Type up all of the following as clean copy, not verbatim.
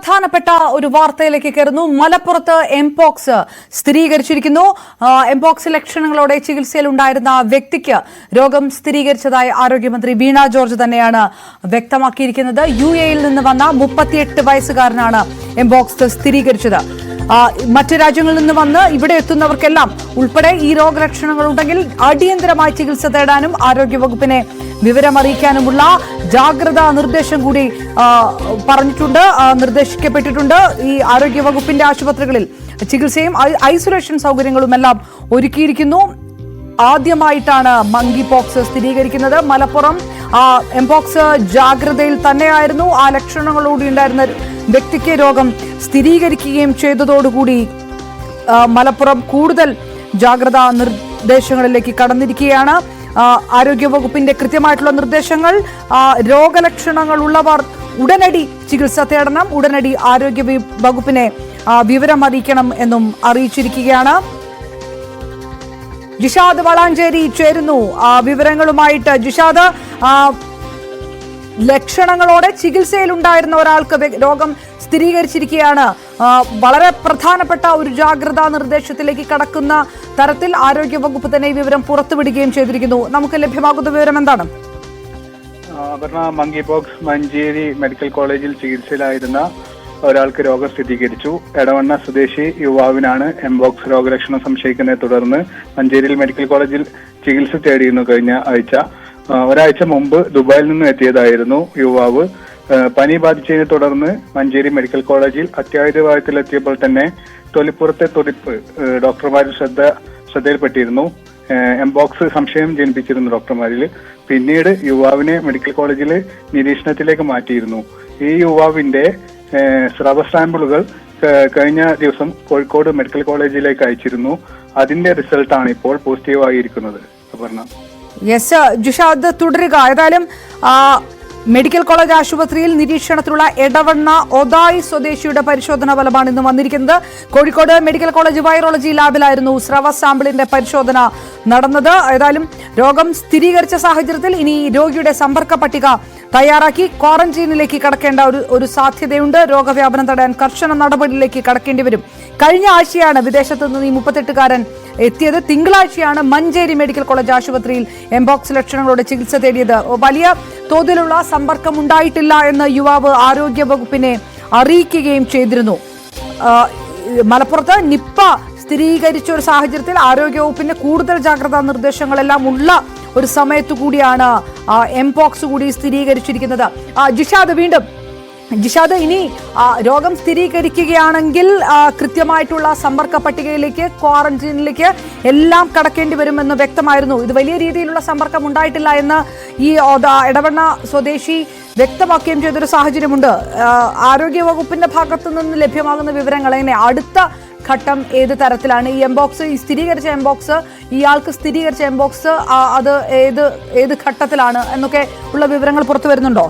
പ്രധാനപ്പെട്ട ഒരു വാർത്തയിലേക്ക് കയറുന്നു. മലപ്പുറത്ത് എംപോക്സ് സ്ഥിരീകരിച്ചിരിക്കുന്നു. എംപോക്സ് ലക്ഷണങ്ങളോടെ ചികിത്സയിലുണ്ടായിരുന്ന വ്യക്തിക്ക് രോഗം സ്ഥിരീകരിച്ചതായി ആരോഗ്യമന്ത്രി വീണ ജോർജ് തന്നെയാണ് വ്യക്തമാക്കിയിരിക്കുന്നത്. UAE-യിൽ നിന്ന് വന്ന 38 വയസ്സുകാരനാണ് എംപോക്സ് സ്ഥിരീകരിച്ചത്. മറ്റു രാജ്യങ്ങളിൽ നിന്ന് വന്ന് ഇവിടെ എത്തുന്നവർക്കെല്ലാം ഉൾപ്പെടെ ഈ രോഗലക്ഷണങ്ങൾ ഉണ്ടെങ്കിൽ അടിയന്തരമായി ചികിത്സ തേടാനും ആരോഗ്യവകുപ്പിനെ വിവരമറിയിക്കാനുമുള്ള ജാഗ്രതാ നിർദ്ദേശം കൂടി നിർദ്ദേശിക്കപ്പെട്ടിട്ടുണ്ട്. ഈ ആരോഗ്യവകുപ്പിന്റെ ആശുപത്രികളിൽ ചികിത്സയും ഐസൊലേഷൻ സൗകര്യങ്ങളുമെല്ലാം ഒരുക്കിയിരിക്കുന്നു. ആദ്യമായിട്ടാണ് മങ്കി പോക്സ് സ്ഥിരീകരിക്കുന്നത്. മലപ്പുറം എംപോക്സ് ജാഗ്രതയിൽ തന്നെയായിരുന്നു. ആ ലക്ഷണങ്ങളോടെ ഉണ്ടായിരുന്ന വ്യക്തിക്ക് രോഗം സ്ഥിരീകരിക്കുകയും ചെയ്തതോടുകൂടി മലപ്പുറം കൂടുതൽ ജാഗ്രതാ നിർദ്ദേശങ്ങളിലേക്ക് കടന്നിരിക്കുകയാണ്. ആരോഗ്യവകുപ്പിന്റെ കൃത്യമായിട്ടുള്ള നിർദ്ദേശങ്ങൾ, രോഗലക്ഷണങ്ങൾ ഉള്ളവർ ഉടനടി ചികിത്സ തേടണം, ഉടനടി ആരോഗ്യ വകുപ്പിനെ വിവരം അറിയിക്കണം എന്നും അറിയിച്ചിരിക്കുകയാണ്. ജിഷാദ് വളാഞ്ചേരി ചേരുന്നു വിവരങ്ങളുമായിട്ട്. ജിഷാദ്, ലക്ഷണങ്ങളോടെ ചികിത്സയിലുണ്ടായിരുന്ന ഒരാൾക്ക് രോഗം സ്ഥിരീകരിച്ചിരിക്കുകയാണ്. വളരെ പ്രധാനപ്പെട്ട ഒരു ജാഗ്രതാ നിർദ്ദേശത്തിലേക്ക് കടക്കുന്ന തരത്തിൽ ആരോഗ്യവകുപ്പ് തന്നെ ഈ വിവരം പുറത്തുവിടുകയും ചെയ്തിരിക്കുന്നു. നമുക്ക് ലഭ്യമാകുന്ന വിവരം എന്താണ്? മങ്കി പോക്സ് മഞ്ചേരി മെഡിക്കൽ കോളേജിൽ ചികിത്സയിലായിരുന്ന ഒരാൾക്ക് രോഗം സ്ഥിരീകരിച്ചു. എടവണ്ണ സ്വദേശി യുവാവിനാണ് എംപോക്സ് രോഗലക്ഷണം സംശയിക്കുന്നതിനെ തുടർന്ന് മഞ്ചേരിയിൽ മെഡിക്കൽ കോളേജിൽ ചികിത്സ തേടിയിരുന്നു. കഴിഞ്ഞ ആഴ്ച ഒരാഴ്ച മുമ്പ് ദുബായിൽ നിന്നും എത്തിയതായിരുന്നു യുവാവ്. പനി ബാധിച്ചതിനെ തുടർന്ന് മഞ്ചേരി മെഡിക്കൽ കോളേജിൽ അത്യാഹിത വിഭാഗത്തിലെത്തിയപ്പോൾ തന്നെ തൊലിപ്പുറത്തെ തുടിപ്പ് ഡോക്ടർമാരിൽ ശ്രദ്ധയിൽപ്പെട്ടിരുന്നു. എംപോക്സ് സംശയം ജനിപ്പിച്ചിരുന്നു ഡോക്ടർമാരിൽ. പിന്നീട് യുവാവിനെ മെഡിക്കൽ കോളേജിൽ നിരീക്ഷണത്തിലേക്ക് മാറ്റിയിരുന്നു. ഈ യുവാവിന്റെ സ്രവ സാമ്പിളുകൾ കഴിഞ്ഞ ദിവസം കോഴിക്കോട് മെഡിക്കൽ കോളേജിലേക്ക് അയച്ചിരുന്നു. അതിന്റെ റിസൾട്ടാണ് ഇപ്പോൾ പോസിറ്റീവ് ആയിരിക്കുന്നത്. യെസ് ജിഷാദ്, തുടരുക. ഏതായാലും മെഡിക്കൽ കോളേജ് ആശുപത്രിയിൽ നിരീക്ഷണത്തിലുള്ള എടവണ്ണ ഒതായി സ്വദേശിയുടെ പരിശോധനാ ഫലമാണ് ഇന്ന് വന്നിരിക്കുന്നത്. കോഴിക്കോട് മെഡിക്കൽ കോളേജ് വൈറോളജി ലാബിലായിരുന്നു സ്രവ സാമ്പിളിന്റെ പരിശോധന നടന്നത്. ഏതായാലും രോഗം സ്ഥിരീകരിച്ച സാഹചര്യത്തിൽ ഇനി രോഗിയുടെ സമ്പർക്ക പട്ടിക തയ്യാറാക്കി ക്വാറന്റീനിലേക്ക് കടക്കേണ്ട ഒരു സാധ്യതയുണ്ട്. രോഗവ്യാപനം തടയാൻ കർശന നടപടിയിലേക്ക് കടക്കേണ്ടി വരും. കഴിഞ്ഞ ആഴ്ചയാണ് വിദേശത്ത് നിന്ന് ഈ 38കാരൻ എത്തിയത്. തിങ്കളാഴ്ചയാണ് മഞ്ചേരി മെഡിക്കൽ കോളേജ് ആശുപത്രിയിൽ എംപോക്സ് ലക്ഷണങ്ങളോടെ ചികിത്സ തേടിയത്. വലിയ തോതിലുള്ള സമ്പർക്കം ഉണ്ടായിട്ടില്ല എന്ന് യുവാവ് ആരോഗ്യ വകുപ്പിനെ അറിയിക്കുകയും ചെയ്തിരുന്നു. മലപ്പുറത്ത് നിപ്പ സ്ഥിരീകരിച്ച ഒരു സാഹചര്യത്തിൽ ആരോഗ്യവകുപ്പിന്റെ കൂടുതൽ ജാഗ്രതാ നിർദ്ദേശങ്ങളെല്ലാം ഉള്ള ഒരു സമയത്തു കൂടിയാണ് എംപോക്സ് കൂടി സ്ഥിരീകരിച്ചിരിക്കുന്നത്. ജിഷാദ്, ഇനി രോഗം സ്ഥിരീകരിക്കുകയാണെങ്കിൽ കൃത്യമായിട്ടുള്ള സമ്പർക്ക പട്ടികയിലേക്ക്, ക്വാറന്റീനിലേക്ക് എല്ലാം കടക്കേണ്ടി വരുമെന്ന് വ്യക്തമായിരുന്നു. ഇത് വലിയ രീതിയിലുള്ള സമ്പർക്കം ഉണ്ടായിട്ടില്ല എന്ന് ഈ എടവണ്ണ സ്വദേശി വ്യക്തമാക്കുകയും ചെയ്തൊരു സാഹചര്യമുണ്ട്. ആരോഗ്യവകുപ്പിന്റെ ഭാഗത്തു നിന്ന് ലഭ്യമാകുന്ന വിവരങ്ങൾ എങ്ങനെ, അടുത്ത ഘട്ടം ഏത് തരത്തിലാണ്? ഈ എംപോക്സ്, ഈ സ്ഥിരീകരിച്ച എംപോക്സ്, ഇയാൾക്ക് സ്ഥിരീകരിച്ച എംപോക്സ് അത് ഏത് ഘട്ടത്തിലാണ് എന്നൊക്കെ ഉള്ള വിവരങ്ങൾ പുറത്തു വരുന്നുണ്ടോ?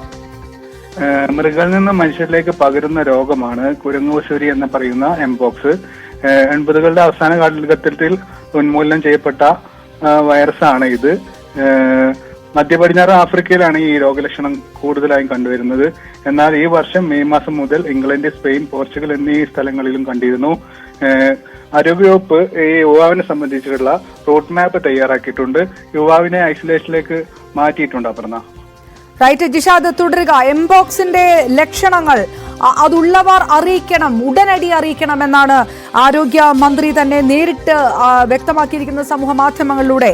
മൃഗങ്ങളിൽ നിന്ന് മനുഷ്യരിലേക്ക് പകരുന്ന രോഗമാണ് കുരങ്ങുപശൂരി എന്ന് പറയുന്ന എംപോക്സ്. 80കളുടെ അവസാന കാലഘട്ടത്തിൽ ഉന്മൂലനം ചെയ്യപ്പെട്ട വൈറസാണ് ഇത്. മധ്യ പടിഞ്ഞാറ് ആഫ്രിക്കയിലാണ് ഈ രോഗലക്ഷണം കൂടുതലായും കണ്ടുവരുന്നത്. എന്നാൽ ഈ വർഷം മെയ് മാസം മുതൽ ഇംഗ്ലണ്ട്, സ്പെയിൻ, പോർച്ചുഗൽ എന്നീ സ്ഥലങ്ങളിലും കണ്ടിരുന്നു. ആരോഗ്യവകുപ്പ് ഈ യുവാവിനെ സംബന്ധിച്ചിട്ടുള്ള റൂട്ട് മാപ്പ് തയ്യാറാക്കിയിട്ടുണ്ട്. യുവാവിനെ ഐസൊലേഷനിലേക്ക് മാറ്റിയിട്ടുണ്ട്. റൈറ്റ് ജിഷാദ്, തുടരുക. എംപോക്സിന്റെ ലക്ഷണങ്ങൾ അതുള്ളവർ അറിയിക്കണം, ഉടനടി അറിയിക്കണം എന്നാണ് ആരോഗ്യ മന്ത്രി തന്നെ നേരിട്ട് വ്യക്തമാക്കിയിരിക്കുന്നത് സമൂഹ മാധ്യമങ്ങളിലൂടെ.